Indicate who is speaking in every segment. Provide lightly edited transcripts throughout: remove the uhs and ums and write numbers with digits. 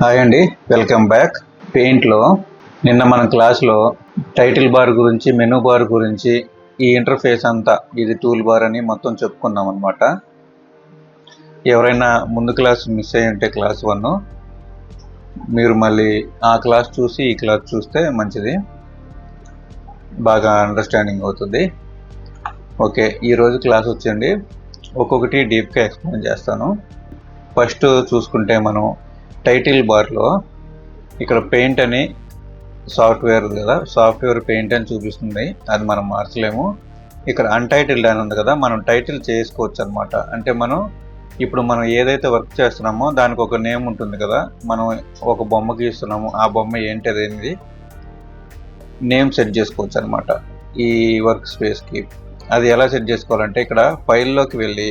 Speaker 1: Hi అండి, welcome back. పెయింట్లో నిన్న మన క్లాస్లో టైటిల్ బార్ గురించి, మెనూ బార్ గురించి, ఈ ఇంటర్ఫేస్ అంతా ఇది టూల్ బార్ అని మొత్తం చెప్పుకున్నాం అనమాట. ఎవరైనా ముందు క్లాస్ మిస్ అయ్యి ఉంటే క్లాస్ 1 మీరు మళ్ళీ ఆ క్లాస్ చూసి ఈ క్లాస్ చూస్తే మంచిది, బాగా అండర్స్టాండింగ్ అవుతుంది. ఓకే, ఈరోజు క్లాస్ వచ్చండి ఒక్కొక్కటి డీప్గా ఎక్స్ప్లెయిన్ చేస్తాను. ఫస్ట్ చూసుకుంటే మనం టైటిల్ బార్లో ఇక్కడ పెయింట్ అని సాఫ్ట్వేర్ కదా, సాఫ్ట్వేర్ పెయింట్ అని చూపిస్తుంది, అది మనం మార్చలేము. ఇక్కడ అన్టైటిల్డ్ అని ఉంది కదా, మనం టైటిల్ చేసుకోవచ్చు అనమాట. అంటే మనం ఏదైతే వర్క్ చేస్తున్నామో దానికి ఒక నేమ్ ఉంటుంది కదా, మనం ఒక బొమ్మ గీస్తున్నాము, ఆ బొమ్మ ఏంటి అనేది నేమ్ సెట్ చేసుకోవచ్చు అనమాట ఈ వర్క్ స్పేస్కి. అది ఎలా సెట్ చేసుకోవాలంటే ఇక్కడ ఫైల్లోకి వెళ్ళి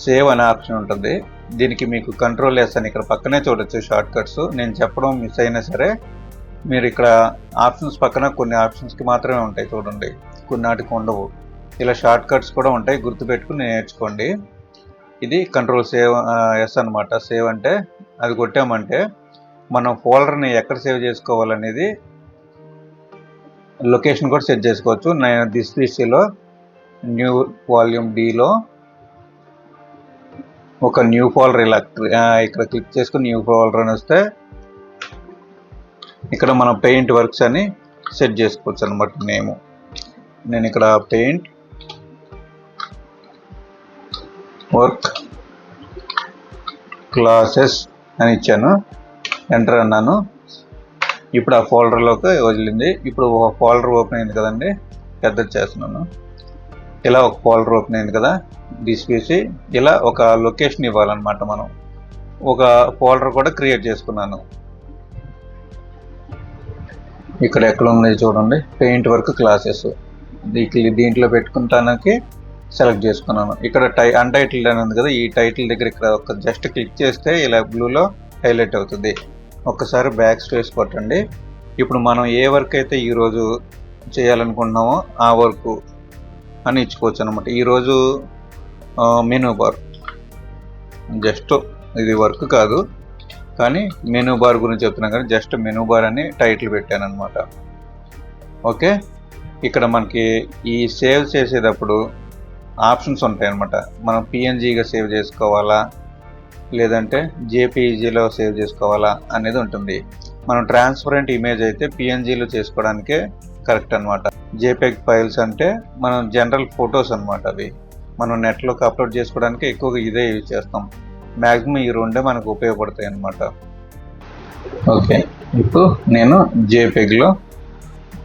Speaker 1: సేవ్ అనే ఆప్షన్ ఉంటుంది. దీనికి మీకు కంట్రోల్-S అని ఇక్కడ పక్కనే చూడొచ్చు షార్ట్ కట్స్. నేను చెప్పడం మిస్ అయినా సరే మీరు ఇక్కడ ఆప్షన్స్ పక్కన కొన్ని ఆప్షన్స్కి మాత్రమే ఉంటాయి చూడండి, కొన్నిటికి ఉండవు. ఇలా షార్ట్ కట్స్ కూడా ఉంటాయి, గుర్తుపెట్టుకుని నేర్చుకోండి. ఇది కంట్రోల్-S అనమాట. సేవ్ అంటే అది కొట్టామంటే మనం ఫోల్డర్ని ఎక్కడ సేవ్ చేసుకోవాలనేది లొకేషన్ కూడా సెట్ చేసుకోవచ్చు. నేను దిస్ పీసీలో న్యూ వాల్యూమ్ Dలో ఒక న్యూ ఫోల్డర్ ఇలా ఇక్కడ క్లిక్ చేసుకుని న్యూ ఫోల్డర్ అని వస్తే ఇక్కడ మనం పెయింట్ వర్క్స్ అని సెట్ చేసుకోవచ్చు అనమాట నేము. నేను ఇక్కడ పెయింట్ వర్క్ క్లాసెస్ అని ఇచ్చాను, ఎంటర్ అన్నాను. ఇప్పుడు ఆ ఫోల్డర్లోకి వదిలింది. ఇప్పుడు ఒక ఫోల్డర్ ఓపెన్ అయింది కదండి, పెద్దది చేస్తున్నాను. ఇలా ఒక ఫోల్డర్ ఓపెన్ అయింది కదా, తీసి ఇలా ఒక లొకేషన్ ఇవ్వాలన్నమాట. మనం ఒక ఫోల్డర్ కూడా క్రియేట్ చేసుకున్నాను. ఇక్కడ ఎక్కడ ఉంది చూడండి, పెయింట్ వర్క్ క్లాసెస్. దీంట్లో పెట్టుకుంటానికి సెలెక్ట్ చేసుకున్నాను. ఇక్కడ అన్టైటిల్డ్ అని ఉంది కదా, ఈ టైటిల్ దగ్గర ఇక్కడ ఒక జస్ట్ క్లిక్ చేస్తే ఇలా బ్లూలో హైలైట్ అవుతుంది. ఒక్కసారి బ్యాక్ స్పేస్ కొట్టండి. ఇప్పుడు మనం ఏ వర్క్ అయితే ఈరోజు చేయాలనుకుంటున్నామో ఆ వర్క్ అని ఇచ్చుకోవచ్చు అనమాట. ఈరోజు మెనూ బార్, జస్ట్ ఇది వర్క్ కాదు కానీ మెనూ బార్ గురించి చెప్తున్నాను కానీ జస్ట్ మెనూ బార్ అని టైటిల్ పెట్టాను అనమాట. ఓకే, ఇక్కడ మనకి ఈ సేవ్ చేసేటప్పుడు ఆప్షన్స్ ఉంటాయి అన్నమాట. మనం PNGగా సేవ్ చేసుకోవాలా లేదంటే JPEGలో సేవ్ చేసుకోవాలా అనేది ఉంటుంది. మనం ట్రాన్స్పరెంట్ ఇమేజ్ అయితే PNGలో చేసుకోవడానికే కరెక్ట్ అనమాట. JPEG ఫైల్స్ అంటే మనం జనరల్ ఫొటోస్ అనమాట. అవి మనం నెట్లోకి అప్లోడ్ చేసుకోవడానికి ఎక్కువగా ఇదే యూజ్ చేస్తాం. మ్యాక్సిమం ఈ రెండే మనకు ఉపయోగపడతాయి అన్నమాట. ఓకే, ఇప్పుడు నేను JPEGలో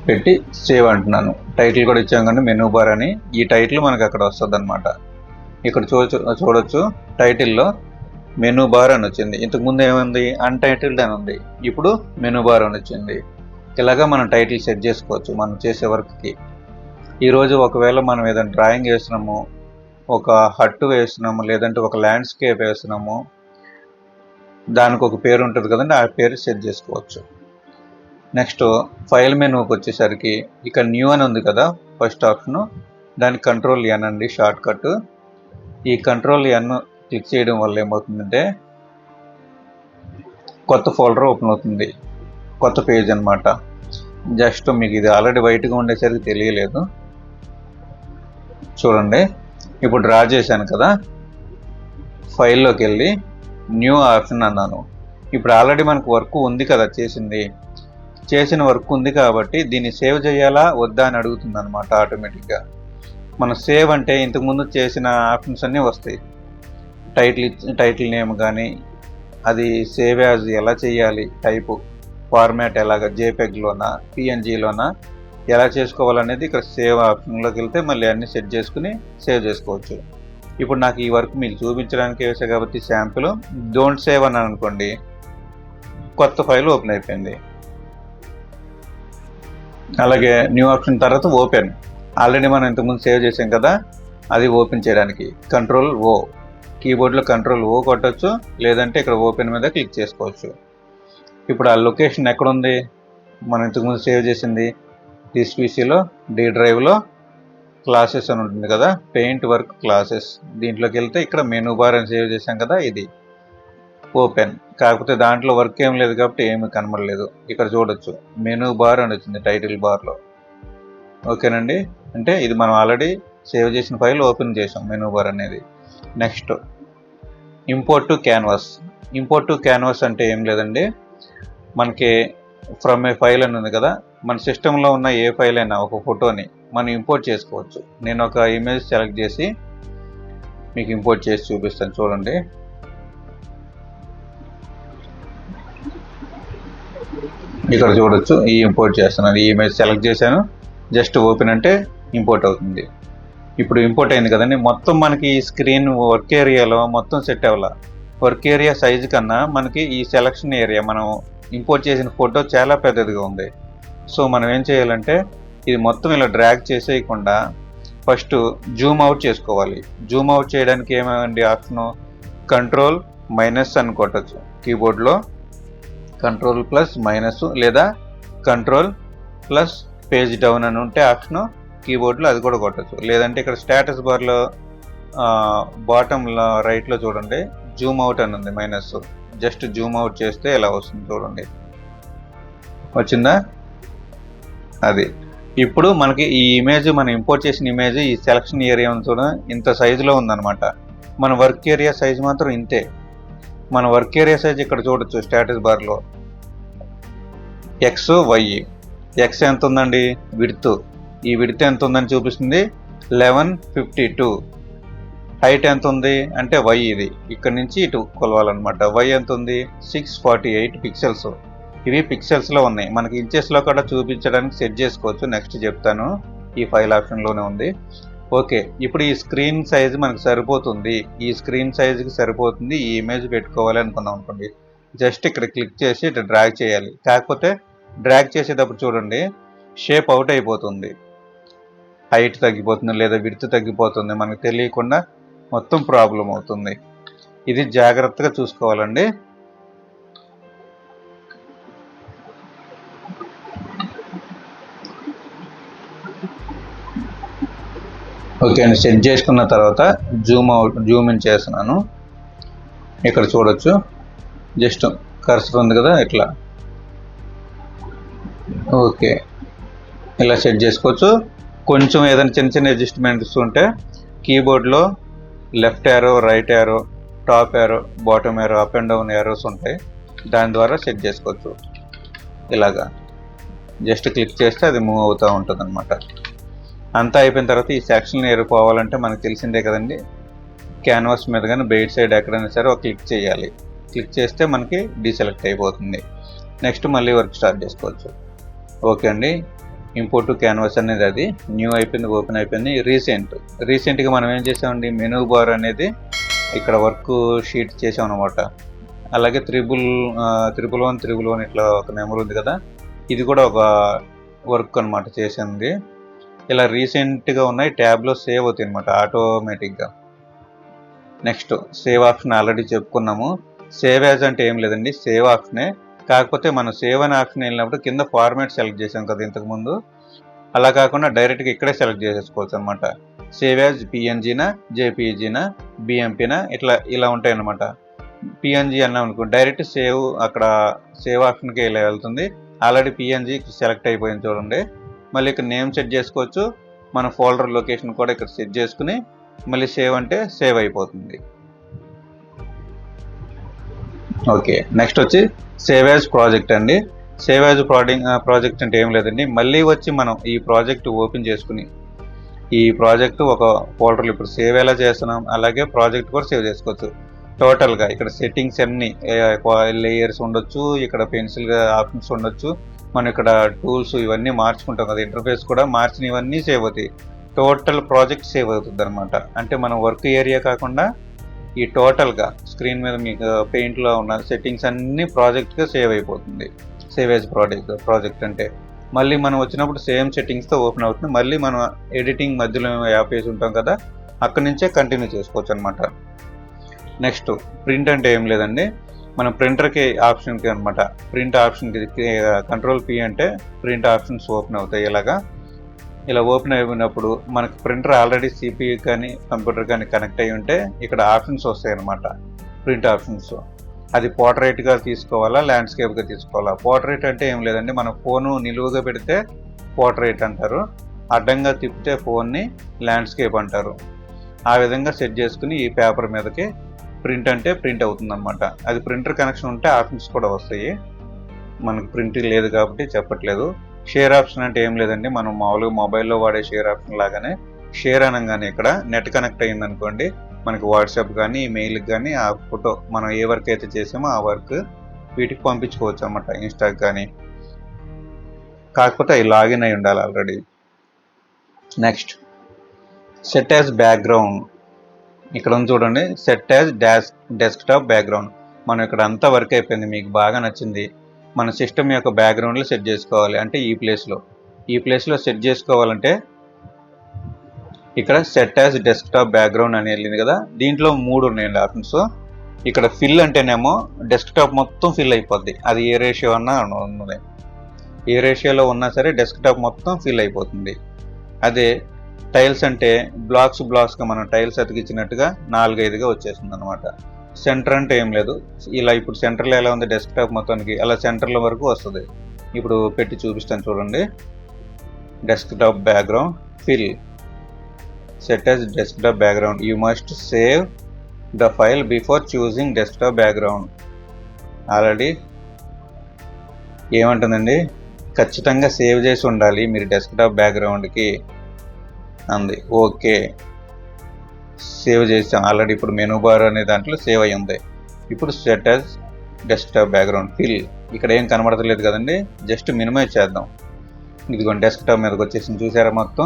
Speaker 1: పెట్టి సేవ్ అంటున్నాను. టైటిల్ కూడా ఇచ్చాం కానీ మెనూ బార్ అని, ఈ టైటిల్ మనకు అక్కడ వస్తుంది అనమాట. ఇక్కడ చూడొచ్చు టైటిల్లో మెనూ బార్ అని వచ్చింది. ఇంతకుముందు ఏముంది, అన్టైటిల్డ్ అని ఉంది, ఇప్పుడు మెనూ బార్ అని వచ్చింది. ఇలాగా మనం టైటిల్ సెట్ చేసుకోవచ్చు మనం చేసే వర్క్కి. ఈరోజు ఒకవేళ మనం ఏదైనా డ్రాయింగ్ వేస్తున్నాము, ఒక హట్టు వేస్తున్నాము, లేదంటే ఒక ల్యాండ్స్కేప్ వేస్తున్నాము, దానికి ఒక పేరు ఉంటుంది కదండి, ఆ పేరు సెట్ చేసుకోవచ్చు. నెక్స్ట్ ఫైల్ మెనూకి వచ్చేసరికి ఇక్కడ న్యూ అని ఉంది కదా ఫస్ట్ ఆప్షను, దానికి Ctrl-N అండి షార్ట్ కట్. ఈ Ctrl-N క్లిక్ చేయడం వల్ల ఏమవుతుందంటే కొత్త ఫోల్డర్ ఓపెన్ అవుతుంది, కొత్త పేజ్ అనమాట. జస్ట్ మీకు ఇది ఆల్రెడీ వైట్గా ఉండేసరికి తెలియలేదు. చూడండి, ఇప్పుడు డ్రా చేశాను కదా, ఫైల్లోకి వెళ్ళి న్యూ ఆప్షన్ అన్నాను. ఇప్పుడు ఆల్రెడీ మనకు వర్క్ ఉంది కదా, చేసిన వర్క్ ఉంది కాబట్టి దీన్ని సేవ్ చేయాలా వద్దా అని అడుగుతుంది అనమాట ఆటోమేటిక్గా. మనం సేవ్ అంటే ఇంతకుముందు చేసిన ఆప్షన్స్ అన్నీ వస్తాయి. టైటిల్ నేమ్ కానీ, అది సేవ్ యాజ్ ఎలా చేయాలి, టైపు ఫార్మాట్ ఎలాగ, JPEGలోనా PNGలోనా ఎలా చేసుకోవాలనేది ఇక్కడ సేవ్ ఆప్షన్లోకి వెళ్తే మళ్ళీ అన్నీ సెట్ చేసుకుని సేవ్ చేసుకోవచ్చు. ఇప్పుడు నాకు ఈ వర్క్ మీకు చూపించడానికి వేసా కాబట్టి శాంపుల్ డోంట్ సేవ్ అని అనుకోండి, కొత్త ఫైల్ ఓపెన్ అయిపోయింది. అలాగే న్యూ ఆప్షన్ తర్వాత ఓపెన్, ఆల్రెడీ మనం ఇంతకుముందు సేవ్ చేసాం కదా, అది ఓపెన్ చేయడానికి Ctrl-O, కీబోర్డ్లో Ctrl-O కొట్టచ్చు, లేదంటే ఇక్కడ ఓపెన్ మీద క్లిక్ చేసుకోవచ్చు. ఇప్పుడు ఆ లొకేషన్ ఎక్కడుంది, మనం ఇంతకుముందు సేవ్ చేసింది దిస్ పీసీలో D డ్రైవ్లో క్లాసెస్ అని ఉంటుంది కదా, పెయింట్ వర్క్ క్లాసెస్. దీంట్లోకి వెళ్తే ఇక్కడ మెనూ బార్ అని సేవ్ చేసాం కదా, ఇది ఓపెన్. కాకపోతే దాంట్లో వర్క్ ఏం లేదు కాబట్టి ఏమి కనబడలేదు. ఇక్కడ చూడొచ్చు మెనూ బార్ అని వచ్చింది టైటిల్ బార్లో. ఓకేనండి, అంటే ఇది మనం ఆల్రెడీ సేవ్ చేసిన ఫైల్ ఓపెన్ చేసాం మెనూ బార్ అనేది. Next import to canvas. Import to canvas అంటే ఏం లేదండి, మనకి ఫ్రమ్ ఏ ఫైల్ అని ఉంది కదా, మన సిస్టంలో ఉన్న ఏ ఫైల్ అయినా ఒక ఫోటోని మనం ఇంపోర్ట్ చేసుకోవచ్చు. నేను ఒక ఇమేజ్ సెలెక్ట్ చేసి మీకు ఇంపోర్ట్ చేసి చూపిస్తాను చూడండి. ఇక్కడ చూడొచ్చు ఈ ఇంపోర్ట్ చేస్తున్నాను. ఈ ఇమేజ్ సెలెక్ట్ చేశాను, జస్ట్ ఓపెన్ అంటే ఇంపోర్ట్ అవుతుంది. ఇప్పుడు ఇంపోర్ట్ అయింది కదండి. మొత్తం మనకి ఈ స్క్రీన్ వర్క్ ఏరియాలో మొత్తం సెట్ అవ్వాల. వర్క్ ఏరియా సైజు కన్నా మనకి ఈ సెలక్షన్ ఏరియా మనం ఇంపోర్ట్ చేసిన ఫోటో చాలా పెద్దదిగా ఉంది. సో మనం ఏం చేయాలంటే ఇది మొత్తం ఇలా డ్రాగ్ చేసేయకుండా ఫస్ట్ జూమ్ అవుట్ చేసుకోవాలి. జూమ్ అవుట్ చేయడానికి ఏమేమండి ఆప్షను, కంట్రోల్ మైనస్ అని కొట్టచ్చు కీబోర్డ్లో, కంట్రోల్ ప్లస్ మైనస్ లేదా కంట్రోల్ ప్లస్ పేజ్ డౌన్ అని ఉంటే ఆప్షను కీబోర్డ్లో, అది కూడా కొట్టచ్చు. లేదంటే ఇక్కడ స్టేటస్ బార్లో బాటంలో రైట్లో చూడండి జూమ్ అవుట్ అని ఉంది మైనస్, జస్ట్ జూమ్ అవుట్ చేస్తే ఎలా వస్తుంది చూడండి. వచ్చిందా? అది ఇప్పుడు మనకి ఈ ఇమేజ్ మనం ఇంపోర్ట్ చేసిన ఇమేజ్ ఈ సెలక్షన్ ఏరియా చూడండి ఇంత సైజులో ఉందన్నమాట. మన వర్క్ ఏరియా సైజు మాత్రం ఇంతే. మన వర్క్ ఏరియా సైజ్ ఇక్కడ చూడొచ్చు స్టేటస్ బార్లో ఎక్స్ వై. ఎక్స్ ఎంత ఉందండి, విడ్త్, ఈ విడ్త్ ఎంత ఉందని చూపిస్తుంది 1152. హైట్ ఎంత ఉంది అంటే వై, ఇది ఇక్కడ నుంచి ఇటు కొలవాలన్నమాట. వై ఎంత ఉంది 648 పిక్సెల్స్. ఇవి పిక్సెల్స్లో ఉన్నాయి. మనకి ఇంచెస్లో కూడా చూపించడానికి సెట్ చేసుకోవచ్చు, నెక్స్ట్ చెప్తాను. ఈ ఫైల్ ఆప్షన్లోనే ఉంది. ఓకే, ఇప్పుడు ఈ స్క్రీన్ సైజ్ మనకు సరిపోతుంది, ఈ స్క్రీన్ సైజుకి సరిపోతుంది ఈ ఇమేజ్ పెట్టుకోవాలి అనుకున్నాం అనుకోండి, జస్ట్ ఇక్కడ క్లిక్ చేసి ఇట్లా డ్రాగ్ చేయాలి. కాకపోతే డ్రాగ్ చేసేటప్పుడు చూడండి షేప్ అవుట్ అయిపోతుంది, హైట్ తగ్గిపోతుంది లేదా విడ్త్ తగ్గిపోతుంది, మనకు తెలియకుండా మొత్తం ప్రాబ్లం అవుతుంది. ఇది జాగ్రత్తగా చూసుకోవాలండి. ఓకే అండి, సెట్ చేసుకున్న తర్వాత జూమ్ ఇన్ చేస్తున్నాను. ఇక్కడ చూడొచ్చు జస్ట్ కర్సర్ ఉంది కదా ఇట్లా. ఓకే, ఇలా సెట్ చేసుకోవచ్చు. కొంచెం ఏదైనా చిన్న చిన్న అడ్జస్ట్మెంట్స్ ఉంటే కీబోర్డ్లో left arrow, right arrow, top arrow, bottom arrow, up and down arrows ఉంటాయి, దాని ద్వారా సెట్ చేసుకోవచ్చు. ఇలాగా జస్ట్ క్లిక్ చేస్తే అది మూవ్ అవుతూ ఉంటుంది అనమాట. అంతా అయిపోయిన తర్వాత ఈ సెక్షన్ ఏరుకోవాలంటే మనకు తెలిసిందే కదండి, క్యాన్వాస్ మీద కానీ బెయిట్ సైడ్ ఎక్కడైనా సరే ఒక క్లిక్ చేయాలి. క్లిక్ చేస్తే మనకి డీసెలెక్ట్ అయిపోతుంది. నెక్స్ట్ మళ్ళీ వర్క్ స్టార్ట్ చేసుకోవచ్చు. ఓకే అండి, ఇంపోర్ట్ టు క్యాన్వాస్ అనేది అది న్యూ అయిపోయింది, ఓపెన్ అయిపోయింది. రీసెంట్గా మనం ఏం చేసామండి, మెనూ బార్ అనేది ఇక్కడ వర్క్ షీట్ చేసాం అనమాట. అలాగే 111 ఇట్లా ఒక నెంబర్ ఉంది కదా, ఇది కూడా ఒక వర్క్ అనమాట చేసింది. ఇలా రీసెంట్గా ఉన్నాయి ట్యాబ్లో సేవ్ అవుతాయి అనమాట ఆటోమేటిక్గా. నెక్స్ట్ సేవ్ ఆప్షన్ ఆల్రెడీ చెప్పుకున్నాము. సేవ్ యాజ్ అంటే ఏం లేదండి, సేవ్ ఆప్షనే. కాకపోతే మనం సేవ్ అనే ఆప్షన్ వెళ్ళినప్పుడు కింద ఫార్మాట్ సెలెక్ట్ చేసాం కదా ఇంతకుముందు, అలా కాకుండా డైరెక్ట్గా ఇక్కడే సెలెక్ట్ చేసేసుకోవచ్చు అనమాట. సేవ్ యాజ్ పిఎన్జీనా, జేపీఈజీనా, బిఎంపీనా, ఇలా ఉంటాయి అనమాట. పిఎన్జీ అన్నాం అనుకో డైరెక్ట్ సేవ్, అక్కడ సేవ్ ఆప్షన్కి ఇలా వెళ్తుంది. ఆల్రెడీ పిఎన్జీ సెలెక్ట్ అయిపోయింది చూడండి. మళ్ళీ ఇక్కడ నేమ్ సెట్ చేసుకోవచ్చు, మన ఫోల్డర్ లొకేషన్ కూడా ఇక్కడ సెట్ చేసుకుని మళ్ళీ సేవ్ అంటే సేవ్ అయిపోతుంది. ఓకే, నెక్స్ట్ వచ్చి సేవ్ యాజ్ ప్రాజెక్ట్ అండి. సేవ్ యాజ్ ప్రాజెక్ట్ అంటే ఏం లేదండి, మళ్ళీ వచ్చి మనం ఈ ప్రాజెక్ట్ ఓపెన్ చేసుకుని ఈ ప్రాజెక్ట్ ఒక ఫోల్డర్లో ఇప్పుడు సేవ్ ఎలా చేస్తున్నాం అలాగే ప్రాజెక్ట్ కూడా సేవ్ చేసుకోవచ్చు. టోటల్గా ఇక్కడ సెట్టింగ్స్ అన్నీ లేయర్స్ ఉండొచ్చు, ఇక్కడ పెన్సిల్గా ఆప్షన్స్ ఉండొచ్చు, మనం ఇక్కడ టూల్స్ ఇవన్నీ మార్చుకుంటాం కదా, ఇంటర్ఫేస్ కూడా మార్చినవన్నీ సేవ్ అవుతాయి. టోటల్ ప్రాజెక్ట్ సేవ్ అవుతుంది అనమాట. అంటే మనం వర్క్ ఏరియా కాకుండా ఈ టోటల్గా స్క్రీన్ మీద మీకు పెయింట్లో ఉన్న సెట్టింగ్స్ అన్నీ ప్రాజెక్ట్గా సేవ్ అయిపోతుంది. సేవ్ యాజ్ ప్రాజెక్ట్ అంటే మళ్ళీ మనం వచ్చినప్పుడు సేమ్ సెట్టింగ్స్తో ఓపెన్ అవుతుంది. మళ్ళీ మనం ఎడిటింగ్ మధ్యలో యాప్ వేసి ఉంటాం కదా, అక్కడి నుంచే కంటిన్యూ చేసుకోవచ్చు అనమాట. నెక్స్ట్ ప్రింట్ అంటే ఏం లేదండి, మన ప్రింటర్కి ఆప్షన్కి అనమాట. ప్రింట్ ఆప్షన్కి కంట్రోల్ P అంటే ప్రింట్ ఆప్షన్స్ ఓపెన్ అవుతాయి. ఇలా ఓపెన్ అయినప్పుడు మనకి ప్రింటర్ ఆల్రెడీ CPU కానీ కంప్యూటర్ కానీ కనెక్ట్ అయ్యి ఉంటే ఇక్కడ ఆప్షన్స్ వస్తాయి అన్నమాట, ప్రింట్ ఆప్షన్స్. అది పోర్ట్రైట్గా తీసుకోవాలా, ల్యాండ్స్కేప్గా తీసుకోవాలా. పోర్ట్రైట్ అంటే ఏం లేదండి, మన ఫోను నిలువుగా పెడితే పోర్ట్రైట్ అంటారు, అడ్డంగా తిప్పితే ఫోన్ని ల్యాండ్స్కేప్ అంటారు. ఆ విధంగా సెట్ చేసుకుని ఈ పేపర్ మీదకి ప్రింట్ అంటే ప్రింట్ అవుతుందన్నమాట. అది ప్రింటర్ కనెక్షన్ ఉంటే ఆప్షన్స్ కూడా వస్తాయి, మనకు ప్రింట్ లేదు కాబట్టి చెప్పట్లేదు. షేర్ ఆప్షన్ అంటే ఏం లేదండి, మనం మామూలుగా మొబైల్లో వాడే షేర్ ఆప్షన్ లాగానే షేర్ అనగానే ఇక్కడ నెట్ కనెక్ట్ అయిందనుకోండి, మనకి వాట్సాప్ కానీ మెయిల్కి కానీ ఆ ఫోటో మనం ఏ వర్క్ అయితే చేసామో ఆ వర్క్ వీటికి పంపించుకోవచ్చు అన్నమాట, ఇన్స్టాకి కానీ. కాకపోతే అవి లాగిన్ అయి ఉండాలి already. Next set as background, ఇక్కడ ఉంది చూడండి, సెట్ యాజ్ డెస్క్టాప్ బ్యాక్గ్రౌండ్. మనం ఇక్కడ అంతా వర్క్ అయిపోయింది, మీకు బాగా నచ్చింది, మన సిస్టమ్ యొక్క బ్యాక్గ్రౌండ్లో సెట్ చేసుకోవాలి అంటే ఈ ప్లేస్లో సెట్ చేసుకోవాలంటే ఇక్కడ సెట్ యాజ్ డెస్క్టాప్ బ్యాక్గ్రౌండ్ అని వెళ్ళింది కదా, దీంట్లో 3 ఉన్నాయండి ఆప్షన్స్. ఇక్కడ ఫిల్ అంటేనేమో డెస్క్టాప్ మొత్తం ఫిల్ అయిపోద్ది, అది ఏ రేషియో అన్నా ఉన్నది, ఏ రేషియోలో ఉన్నా సరే డెస్క్టాప్ మొత్తం ఫిల్ అయిపోతుంది. అదే టైల్స్ అంటే బ్లాక్స్గా మనం టైల్స్ అతికించినట్టుగా 4-5గా వచ్చేస్తుంది అనమాట. సెంటర్ అంటే ఏం లేదు, ఇలా ఇప్పుడు సెంటర్లో ఎలా ఉంది డెస్క్టాప్ మొత్తానికి అలా సెంటర్ల వరకు వస్తుంది. ఇప్పుడు పెట్టి చూపిస్తాను చూడండి. Desktop background file set as desktop background, you must save the file before choosing desktop background. Already ఏమంటుందండి, ఖచ్చితంగా సేవ్ చేసి ఉండాలి మీరు డెస్క్టాప్ బ్యాక్గ్రౌండ్కి అంది. ఓకే, సేవ్ చేసాం ఆల్రెడీ. ఇప్పుడు మెనూ బార్ అనే దాంట్లో సేవ్ అయి ఉంది. ఇప్పుడు set as desktop background file, ఇక్కడ ఏం కనబడతలేదు కదండి, జస్ట్ మినిమైజ్ చేద్దాం. ఇదిగోండి డెస్క్టాప్ మీదకి వచ్చేసి చూసారా మొత్తం,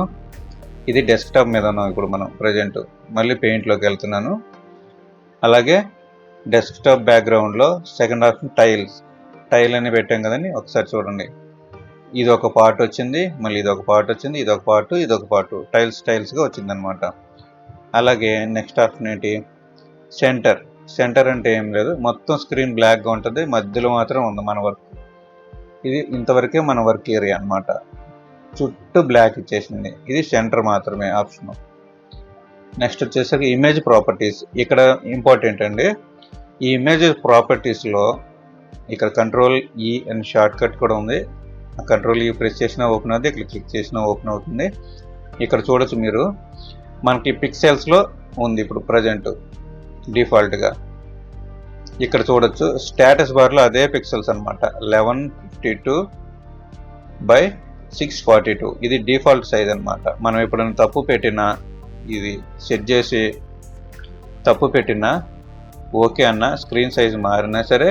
Speaker 1: ఇది డెస్క్టాప్ మీద ఉన్నాం ఇప్పుడు మనం ప్రజెంట్. మళ్ళీ పెయింట్లోకి వెళ్తున్నాను. అలాగే డెస్క్టాప్ బ్యాక్గ్రౌండ్లో సెకండ్ ఆప్షన్ టైల్ అని పెట్టాం కదండి, ఒకసారి చూడండి. ఇది ఒక పార్ట్ వచ్చింది, మళ్ళీ ఇది ఒక పార్ట్ వచ్చింది, ఇది ఒక పార్ట్ టైల్స్గా వచ్చింది అనమాట. అలాగే నెక్స్ట్ ఆప్షన్ ఏంటి, సెంటర్ అంటే ఏం లేదు, మొత్తం స్క్రీన్ బ్లాక్గా ఉంటుంది, మధ్యలో మాత్రం ఉంది మన వర్క్. ఇది ఇంతవరకే మన వర్క్ ఏరియా అనమాట, చుట్టూ బ్లాక్ ఇచ్చేసింది, ఇది సెంటర్ మాత్రమే ఆప్షన్. నెక్స్ట్ వచ్చేసరికి ఇమేజ్ ప్రాపర్టీస్, ఇక్కడ ఇంపార్టెంట్ అండి. ఈ ఇమేజ్ ప్రాపర్టీస్లో ఇక్కడ Ctrl+E అని షార్ట్ కట్ కూడా ఉంది. Ctrl+E ప్రెస్ చేసినా ఓపెన్ అవుతుంది, ఇక్కడ క్లిక్ చేసినా ఓపెన్ అవుతుంది. ఇక్కడ చూడొచ్చు మీరు, మనకి పిక్సెల్స్లో ఉంది ఇప్పుడు ప్రజెంట్ డిఫాల్ట్గా. ఇక్కడ చూడొచ్చు స్టేటస్ బార్లో అదే పిక్సెల్స్ అనమాట, 1152/642, ఇది డిఫాల్ట్ సైజ్ అనమాట. మనం ఎప్పుడైనా తప్పు పెట్టినా, ఇది సెట్ చేసి తప్పు పెట్టినా ఓకే అన్న, స్క్రీన్ సైజ్ మారినా సరే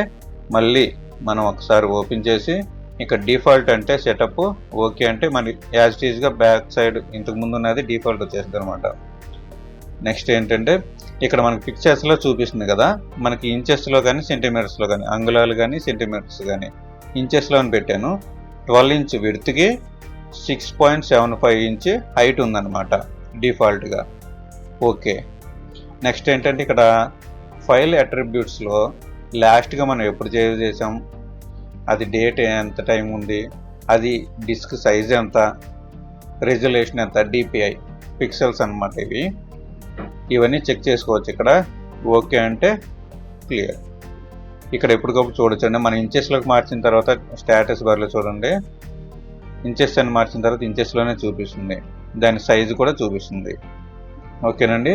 Speaker 1: మళ్ళీ మనం ఒకసారి ఓపెన్ చేసి ఇక్కడ డిఫాల్ట్ అంటే సెటప్, ఓకే అంటే మనకి యాజ్ ఇట్ ఈజ్గా బ్యాక్ సైడ్ ఇంతకుముందు ఉన్నది డిఫాల్ట్ వచ్చేస్తుంది అనమాట. నెక్స్ట్ ఏంటంటే ఇక్కడ మనకి పిక్చర్స్లో చూపిస్తుంది కదా, మనకి ఇంచెస్లో కానీ సెంటీమీటర్స్లో కానీ, అంగుళాలు కానీ సెంటీమీటర్స్ కానీ, ఇంచెస్లో అని పెట్టాను. 12 ఇంచ్ విడ్త్కి 6.75 ఇంచ్ హైట్ ఉందన్నమాట డిఫాల్ట్గా. ఓకే, నెక్స్ట్ ఏంటంటే ఇక్కడ ఫైల్ అట్రిబ్యూట్స్లో లాస్ట్గా మనం ఎప్పుడు సేవ్ చేసాం, అది డేట్ ఎంత టైం ఉంది, అది డిస్క్ సైజ్ ఎంత, రెజల్యూషన్ ఎంత, DPI పిక్సెల్స్ అనమాట ఇవన్నీ చెక్ చేసుకోవచ్చు. ఇక్కడ ఓకే అంటే క్లియర్. ఇక్కడ ఎప్పటికప్పుడు చూడొచ్చండి, మన ఇంచెస్లోకి మార్చిన తర్వాత స్టేటస్ బార్లో చూడండి, ఇంచెస్ అని మార్చిన తర్వాత ఇంచెస్లోనే చూపిస్తుంది, దాని సైజు కూడా చూపిస్తుంది. ఓకేనండి,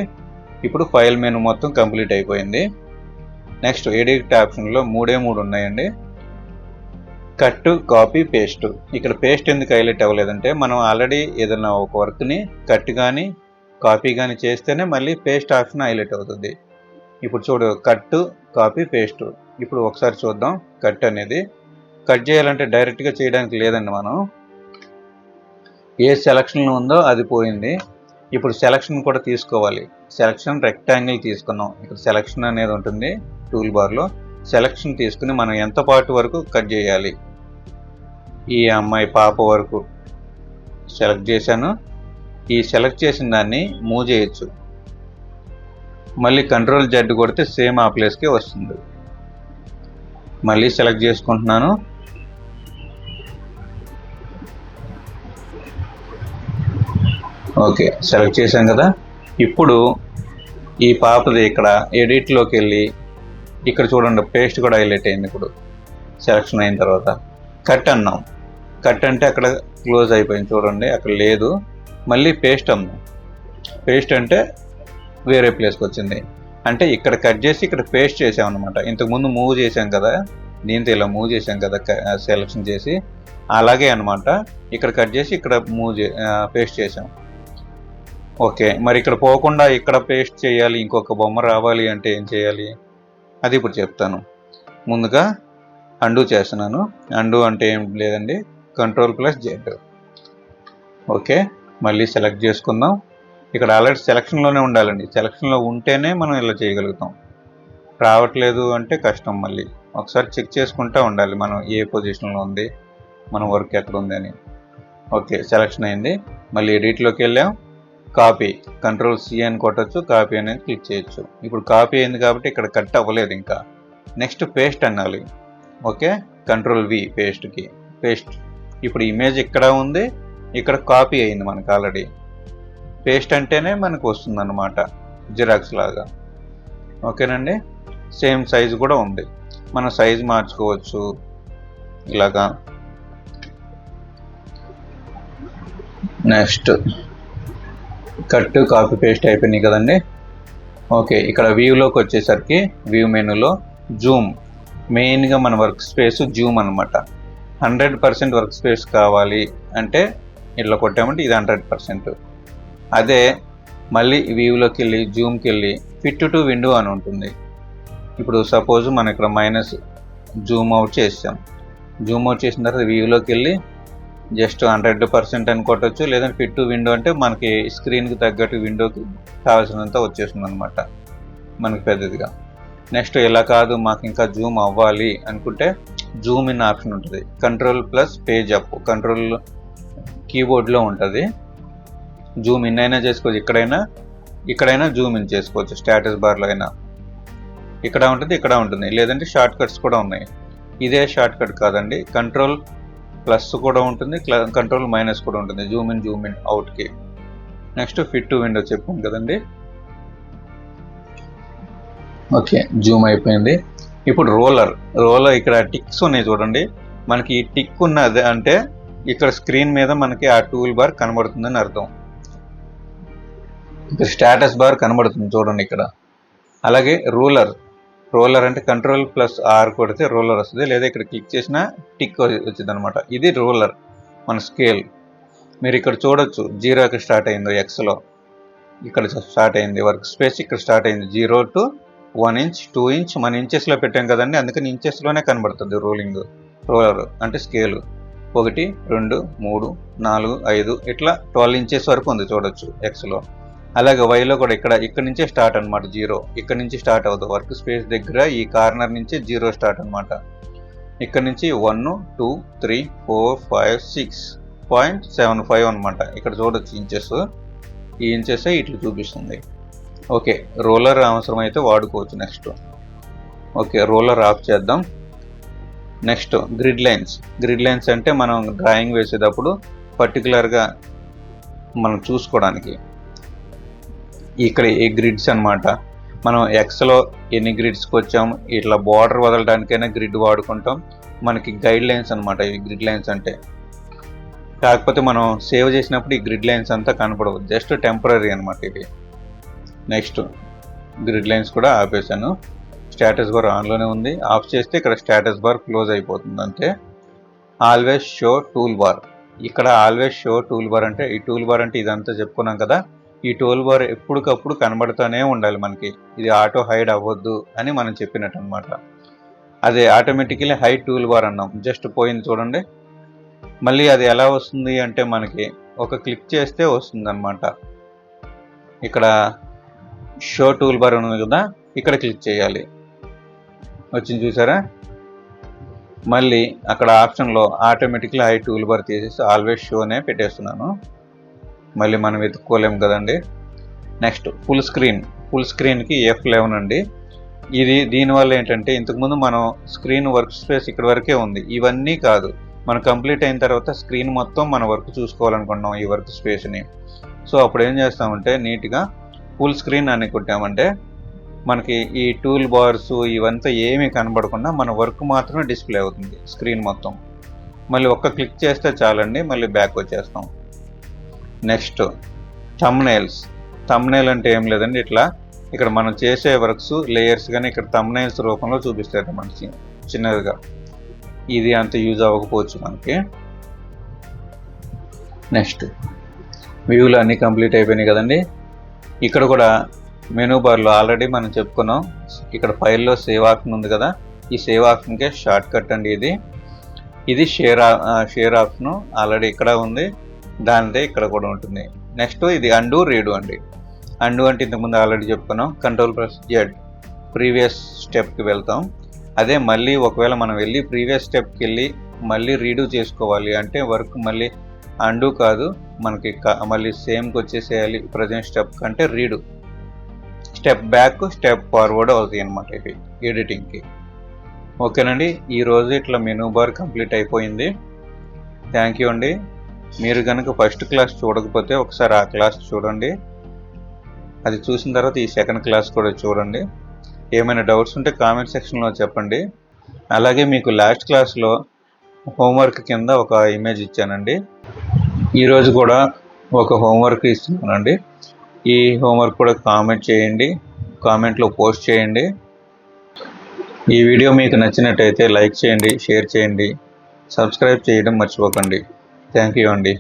Speaker 1: ఇప్పుడు ఫైల్ మెనూ మొత్తం కంప్లీట్ అయిపోయింది. నెక్స్ట్ ఎడిట్ ఆప్షన్లో 3 ఉన్నాయండి, కట్, కాపీ, పేస్ట్. ఇక్కడ పేస్ట్ ఎందుకు హైలైట్ అవ్వలేదంటే, మనం ఆల్రెడీ ఏదైనా ఒక వర్క్ని కట్ కానీ కాపీ కానీ చేస్తేనే మళ్ళీ పేస్ట్ ఆప్షన్ హైలైట్ అవుతుంది. ఇప్పుడు చూడు, కట్, కాపీ, పేస్ట్. ఇప్పుడు ఒకసారి చూద్దాం. కట్ అనేది కట్ చేయాలంటే డైరెక్ట్గా చేయడానికి లేదండి, మనం ఏ సెలక్షన్ ఉందో అది పోయింది. ఇప్పుడు సెలక్షన్ కూడా తీసుకోవాలి. సెలక్షన్ రెక్టాంగిల్ తీసుకున్నాం, ఇక్కడ సెలక్షన్ అనేది ఉంటుంది టూల్ బార్లో. సెలక్షన్ తీసుకుని మనం ఎంత పార్ట్ వరకు కట్ చేయాలి, ఈ అమ్మాయి పాప వరకు సెలెక్ట్ చేశాను. ఈ సెలెక్ట్ చేసిన దాన్ని మూవ్ చేయొచ్చు, మళ్ళీ Ctrl+Z కొడితే సేమ్ ఆ ప్లేస్కే వస్తుంది. మళ్ళీ సెలెక్ట్ చేసుకుంటున్నాను. ఓకే, సెలెక్ట్ చేశాం కదా. ఇప్పుడు ఈ పాపది ఇక్కడ ఎడిట్లోకి వెళ్ళి ఇక్కడ చూడండి పేస్ట్ కూడా హైలైట్ అయింది. ఇప్పుడు సెలక్షన్ అయిన తర్వాత కట్ అన్నాం. కట్ అంటే అక్కడ క్లోజ్ అయిపోయింది చూడండి, అక్కడ లేదు. మళ్ళీ పేస్ట్ అన్నాం. పేస్ట్ అంటే వేరే ప్లేస్కి వచ్చింది. అంటే ఇక్కడ కట్ చేసి ఇక్కడ పేస్ట్ చేసాం అనమాట. ఇంతకుముందు మూవ్ చేసాం కదా, దీంతో ఇలా మూవ్ చేసాం కదా సెలక్షన్ చేసి, అలాగే అనమాట. ఇక్కడ కట్ చేసి ఇక్కడ పేస్ట్ చేసాం. ఓకే, మరి ఇక్కడ పోకుండా ఇక్కడ పేస్ట్ చేయాలి, ఇంకొక బొమ్మ రావాలి అంటే ఏం చేయాలి అది ఇప్పుడు చెప్తాను. ముందుగా అండూ చేస్తున్నాను. అండూ అంటే ఏం లేదండి, Ctrl+Z. ఓకే, మళ్ళీ సెలెక్ట్ చేసుకుందాం. ఇక్కడ ఆల్రెడీ సెలక్షన్లోనే ఉండాలండి. సెలక్షన్లో ఉంటేనే మనం ఇలా చేయగలుగుతాం. రావట్లేదు అంటే కష్టం. మళ్ళీ ఒకసారి చెక్ చేసుకుంటూ ఉండాలి మనం ఏ పొజిషన్లో ఉంది, మన వర్క్ ఎక్కడ ఉంది అని. ఓకే, సెలక్షన్ అయింది. మళ్ళీ ఎడిట్లోకి వెళ్ళాం. కాపీ, Ctrl+C అని కొట్టచ్చు, కాపీ అనేది క్లిక్ చేయొచ్చు. ఇప్పుడు కాపీ అయింది కాబట్టి ఇక్కడ కట్ అవ్వలేదు ఇంకా. నెక్స్ట్ పేస్ట్ అనాలి. Okay, Ctrl+V పేస్ట్కి. పేస్ట్ ఇప్పుడు ఇమేజ్ ఇక్కడ ఉంది, ఇక్కడ కాపీ అయింది మనకు ఆల్రెడీ. పేస్ట్ అంటేనే మనకు వస్తుంది అన్నమాట, జిరాక్స్ లాగా. ఓకేనండి, సేమ్ సైజు కూడా ఉంది. మనం సైజు మార్చుకోవచ్చు ఇలాగా. నెక్స్ట్ కట్, కాపీ, పేస్ట్ అయిపోయినాయి కదండి. ఓకే, ఇక్కడ వ్యూలోకి వచ్చేసరికి వ్యూ మెనూలో జూమ్, మెయిన్గా మన వర్క్ స్పేస్ జూమ్ అనమాట. 100% వర్క్ స్పేస్ కావాలి అంటే ఇట్లా కొట్టామంటే ఇది 100%. అదే మళ్ళీ వ్యూలోకి వెళ్ళి జూమ్కి వెళ్ళి ఫిట్ టు విండో అని ఉంటుంది. ఇప్పుడు సపోజ్ మనం ఇక్కడ మైనస్ జూమ్ అవుట్ చేసాం. జూమ్ అవుట్ చేసిన తర్వాత వ్యూలోకి వెళ్ళి జస్ట్ 100% అని కొట్టచ్చు, లేదంటే ఫిట్ టు విండో అంటే మనకి స్క్రీన్కి తగ్గట్టు విండోకి కావాల్సినంత వచ్చేస్తుంది అనమాట మనకి పెద్దదిగా. నెక్స్ట్ ఇలా కాదు, మాకు ఇంకా జూమ్ అవ్వాలి అనుకుంటే జూమ్ ఇన్ ఆప్షన్ ఉంటుంది. Ctrl+పేజ్ అప్, కంట్రోల్ కీబోర్డ్లో ఉంటుంది. జూమ్ ఇన్ అయినా చేసుకోవచ్చు, ఇక్కడైనా జూమ్ ఇన్ చేసుకోవచ్చు. స్టేటస్ బార్లో అయినా ఇక్కడ ఉంటుంది, ఇక్కడ ఉంటుంది. లేదంటే షార్ట్ కట్స్ కూడా ఉన్నాయి. ఇదే షార్ట్ కట్ కాదండి, Ctrl+ కూడా ఉంటుంది, Ctrl- కూడా ఉంటుంది, జూమ్ ఇన్ అవుట్కి. నెక్స్ట్ ఫిట్ టు విండో చెప్పాను కదండి. ఓకే, జూమ్ అయిపోయింది. ఇప్పుడు రోలర్ ఇక్కడ టిక్స్ ఉన్నాయి చూడండి. మనకి ఈ టిక్ ఉన్నది అంటే ఇక్కడ స్క్రీన్ మీద మనకి ఆ టూల్ బార్ కనబడుతుందని అర్థం. ఇక్కడ స్టేటస్ బార్ కనబడుతుంది చూడండి ఇక్కడ. అలాగే రోలర్ అంటే Ctrl+R కొడితే రోలర్ వస్తుంది, లేదా ఇక్కడ క్లిక్ చేసిన టిక్ వచ్చింది అనమాట. ఇది రోలర్ మన స్కేల్. మీరు ఇక్కడ చూడొచ్చు 0కి స్టార్ట్ అయింది, ఎక్స్లో ఇక్కడ స్టార్ట్ అయింది వర్క్ స్పేస్. ఇక్కడ స్టార్ట్ అయింది 0 to 1 inch 2 inch. మన ఇంచెస్లో పెట్టాం కదండి, అందుకని ఇంచెస్లోనే కనబడుతుంది రోలర్ అంటే స్కేలు. 1 2 3 4 5 ఇట్లా 12 inches వరకు ఉంది చూడొచ్చు ఎక్స్లో. అలాగే వైలో కూడా ఇక్కడ నుంచే స్టార్ట్ అనమాట 0. ఇక్కడ నుంచి స్టార్ట్ అవుతుంది వర్క్ స్పేస్ దగ్గర, ఈ కార్నర్ నుంచి 0 స్టార్ట్ అనమాట. ఇక్కడ నుంచి 1 2 3 4 5 6.75 అనమాట. ఇక్కడ చూడొచ్చు ఇంచెస్, ఈ ఇంచెస్ ఇట్లా చూపిస్తుంది. ఓకే, రోలర్ అవసరం అయితే వాడుకోవచ్చు. నెక్స్ట్ ఓకే, రోలర్ ఆఫ్ చేద్దాం. నెక్స్ట్ గ్రిడ్ లైన్స్ అంటే మనం డ్రాయింగ్ వేసేటప్పుడు పర్టికులర్గా మనం చూసుకోవడానికి ఇక్కడ ఈ గ్రిడ్స్ అనమాట. మనం ఎక్స్లో ఎన్ని గ్రిడ్స్కి వచ్చాం, ఇట్లా బార్డర్ వదలడానికైనా గ్రిడ్ వాడుకుంటాం. మనకి గైడ్ లైన్స్ అనమాట ఈ గ్రిడ్ లైన్స్ అంటే. కాకపోతే మనం సేవ్ చేసినప్పుడు ఈ గ్రిడ్ లైన్స్ అంతా కనపడవు, జస్ట్ టెంపరీ అనమాట ఇది. నెక్స్ట్ గ్రిడ్ లైన్స్ కూడా ఆపేసాను. స్టేటస్ బార్ ఆన్లోనే ఉంది. ఆఫ్ చేస్తే ఇక్కడ స్టేటస్ బార్ క్లోజ్ అయిపోతుంది అంతే. ఆల్వేస్ షో టూల్ బార్, ఇక్కడ ఆల్వేస్ షో టూల్ బార్ అంటే ఈ టూల్ బార్ అంటే ఇదంతా చెప్పుకున్నాం కదా. ఈ టూల్ బార్ ఎప్పటికప్పుడు కనబడుతూనే ఉండాలి మనకి. ఇది ఆటో హైడ్ అవ్వద్దు అని మనం చెప్పినట్టు అనమాట. అదే ఆటోమేటికలీ హైడ్ టూల్ బార్ అన్నాం, జస్ట్ పోయింది చూడండి. మళ్ళీ అది ఎలా వస్తుంది అంటే మనకి ఒక క్లిక్ చేస్తే వస్తుంది అనమాట. ఇక్కడ షో టూల్ బార్ ఉంది కదా, ఇక్కడ క్లిక్ చేయాలి, వచ్చింది చూసారా. మళ్ళీ అక్కడ ఆప్షన్లో ఆటోమేటిక్లీ హై టూల్ బార్ తీసేసి ఆల్వేస్ షోనే పెట్టేస్తున్నాను. మళ్ళీ మనం వెతుక్కోలేము కదండి. నెక్స్ట్ ఫుల్ స్క్రీన్కి F11 అండి. దీనివల్ల ఏంటంటే ఇంతకుముందు మనం స్క్రీన్ వర్క్ స్పేస్ ఇక్కడ వరకే ఉంది, ఇవన్నీ కాదు. మనం కంప్లీట్ అయిన తర్వాత స్క్రీన్ మొత్తం మన వర్క్ చూసుకోవాలనుకుంటున్నాం ఈ వర్క్ స్పేస్ని. సో అప్పుడు ఏం చేస్తామంటే నీట్గా ఫుల్ స్క్రీన్ అని కొట్టామంటే మనకి ఈ టూల్ బార్స్ ఇవంతా ఏమీ కనబడకుండా మన వర్క్ మాత్రమే డిస్ప్లే అవుతుంది స్క్రీన్ మొత్తం. మళ్ళీ ఒక్క క్లిక్ చేస్తే చాలండి, మళ్ళీ బ్యాక్ వచ్చేస్తాం. Next thumbnails. థంబ్నెయిల్ అంటే ఏం లేదండి, ఇట్లా ఇక్కడ మనం చేసే వర్క్స్ లేయర్స్ కానీ ఇక్కడ థంబ్నెయిల్స్ రూపంలో చూపిస్తారు మనకి చిన్నదిగా. ఇది అంత యూజ్ అవ్వకపోవచ్చు మనకి. నెక్స్ట్ వ్యూలు అన్నీ కంప్లీట్ అయిపోయినాయి కదండి. ఇక్కడ కూడా మెనూ బార్లో ఆల్రెడీ మనం చెప్పుకున్నాం, ఇక్కడ ఫైల్లో సేవ్ ఆప్షన్ ఉంది కదా, ఈ సేవ్ ఆప్షన్కే షార్ట్ కట్ అండి ఇది షేర్ ఆప్షను ఆల్రెడీ ఇక్కడ ఉంది, దానిదే ఇక్కడ కూడా ఉంటుంది. నెక్స్ట్ ఇది అండు రీడు అండి. అండు అంటే ఇంతకుముందు ఆల్రెడీ చెప్పుకున్నాం, Ctrl+Z ప్రీవియస్ స్టెప్కి వెళ్తాం. అదే మళ్ళీ ఒకవేళ మనం వెళ్ళి ప్రీవియస్ స్టెప్కి వెళ్ళి మళ్ళీ రీడూ చేసుకోవాలి అంటే వర్క్ మళ్ళీ అండు కాదు, మనకి మళ్ళీ సేమ్కి వచ్చేసేయాలి ప్రజెంట్ స్టెప్ కంటే redo. Step back step forward అవుతాయి అన్నమాట ఇవి ఎడిటింగ్కి. ఓకేనండి, ఈరోజు ఇట్లా మెనూ బార్ కంప్లీట్ అయిపోయింది. థ్యాంక్ యూ అండి. మీరు కనుక ఫస్ట్ క్లాస్ చూడకపోతే ఒకసారి ఆ క్లాస్ చూడండి, అది చూసిన తర్వాత ఈ సెకండ్ క్లాస్ కూడా చూడండి. ఏమైనా డౌట్స్ ఉంటే కామెంట్ సెక్షన్లో చెప్పండి. అలాగే మీకు లాస్ట్ క్లాస్లో హోంవర్క్ కింద ఒక ఇమేజ్ ఇచ్చానండి, ఈరోజు కూడా ఒక హోంవర్క్ ఇస్తున్నానండి. ఈ హోంవర్క్ కూడా కామెంట్ చేయండి, కామెంట్లో పోస్ట్ చేయండి. ఈ వీడియో మీకు నచ్చినట్టయితే లైక్ చేయండి, షేర్ చేయండి, సబ్స్క్రైబ్ చేయడం మర్చిపోకండి. థ్యాంక్ యూ అండి.